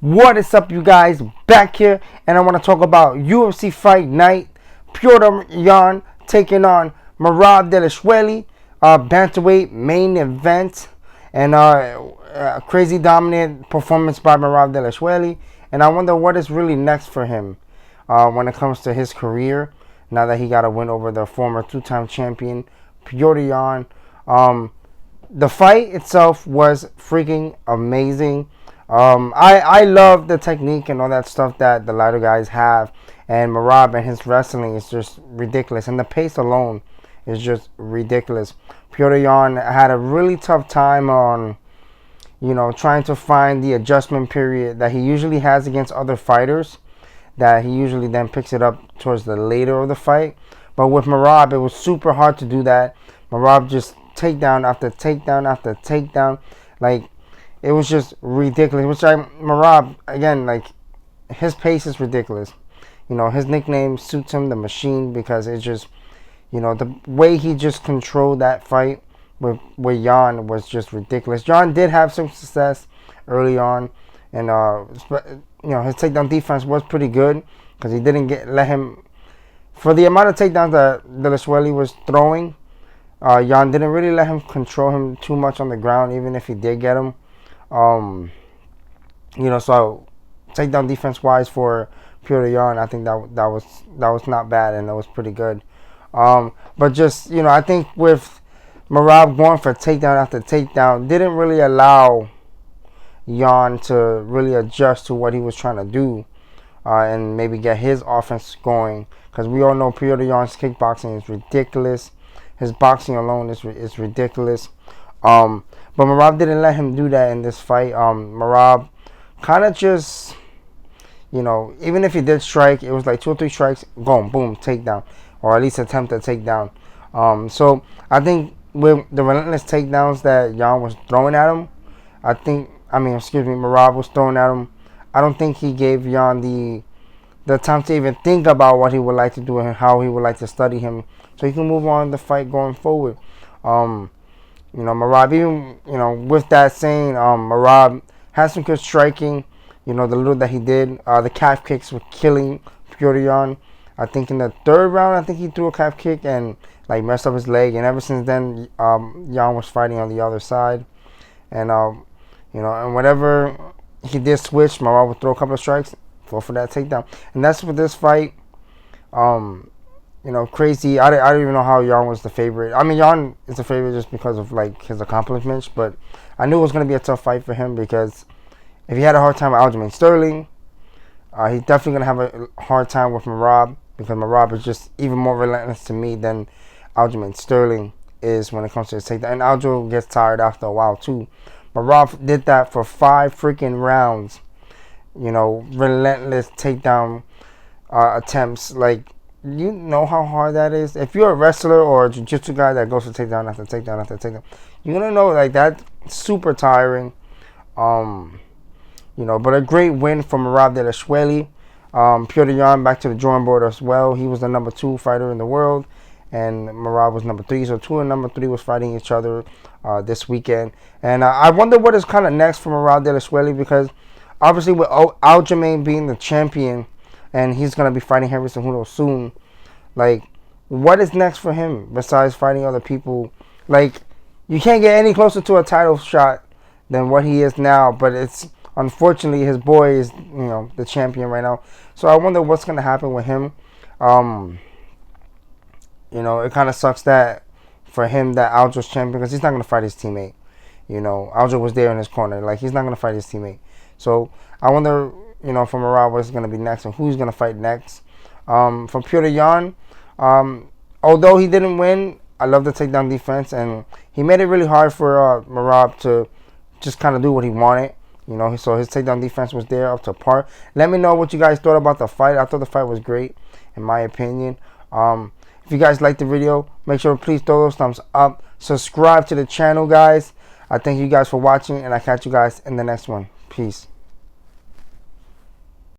What is up, you guys? Back here, and I want to talk about UFC Fight Night. Petr taking on Merab Dvalishvili, bantamweight main event, and crazy dominant performance by Merab Dvalishvili. And I wonder what is really next for him when it comes to his career. Now that he got a win over the former two-time champion Petr. The fight itself was freaking amazing. I love the technique and all that stuff that the lighter guys have, and Merab and his wrestling is just ridiculous, and the pace alone is just ridiculous. Petr had a really tough time on, trying to find the adjustment period that he usually has against other fighters, that he usually then picks it up towards the later of the fight. But with Merab, it was super hard to do that. Merab just takedown after takedown after takedown, it was just ridiculous. Which Merab, again, his pace is ridiculous. His nickname suits him, the Machine, because it's just, the way he just controlled that fight with Jan was just ridiculous. Jan did have some success early on, and his takedown defense was pretty good because he didn't let him, for the amount of takedowns that Dvalishvili was throwing. Jan didn't really let him control him too much on the ground, even if he did get him. So takedown defense wise for Petr, I think that was not bad, and that was pretty good. But just I think with Merab going for takedown after takedown didn't really allow Jan to really adjust to what he was trying to do, and maybe get his offense going, because we all know Petr's kickboxing is ridiculous. His boxing alone is ridiculous. But Merab didn't let him do that in this fight. Merab kind of just, even if he did strike, it was like 2 or 3 strikes, boom, boom, takedown, or at least attempt to take down. So I think with the relentless takedowns that Jan was throwing at him, Merab was throwing at him, I don't think he gave Jan the time to even think about what he would like to do and how he would like to study him, so he can move on the fight going forward. Merab, even, with that saying, Merab has some good striking. The little that he did, the calf kicks were killing Petr. I think in the 3rd round, I think he threw a calf kick and messed up his leg. And ever since then, Jan was fighting on the other side. And and whenever he did switch, Merab would throw a couple of strikes, go for that takedown. And that's for this fight. Crazy. I don't even know how Jan was the favorite. Jan is the favorite just because of his accomplishments, but I knew it was going to be a tough fight for him, because if he had a hard time with Aljamain Sterling, he's definitely going to have a hard time with Merab, because Merab is just even more relentless to me than Aljamain Sterling is when it comes to his takedown. And Aljo gets tired after a while too. Merab did that for 5 freaking rounds. Relentless takedown attempts. You know how hard that is. If you're a wrestler or a jiu-jitsu guy that goes for takedown after takedown after takedown, you're gonna know that's super tiring. But a great win from Merab Dvalishvili. Petr back to the drawing board as well. He was the number 2 fighter in the world, and Merab was number 3. So 2 and number 3 was fighting each other this weekend. And I wonder what is kind of next for Merab Dvalishvili, because obviously with Aljamain being the champion, and he's going to be fighting Henry Cejudo soon. What is next for him besides fighting other people? You can't get any closer to a title shot than what he is now. But it's, unfortunately, his boy is, the champion right now. So I wonder what's going to happen with him. It kind of sucks that for him that Aljo's champion, because he's not going to fight his teammate. Aljo was there in his corner. He's not going to fight his teammate. So I wonder, for Merab, what's going to be next and who's going to fight next. For Petr, although he didn't win, I love the takedown defense, and he made it really hard for Merab to just kind of do what he wanted. So his takedown defense was there up to par. Let me know what you guys thought about the fight. I thought the fight was great, in my opinion. If you guys liked the video, make sure to please throw those thumbs up. Subscribe to the channel, guys. I thank you guys for watching, and I catch you guys in the next one. Peace.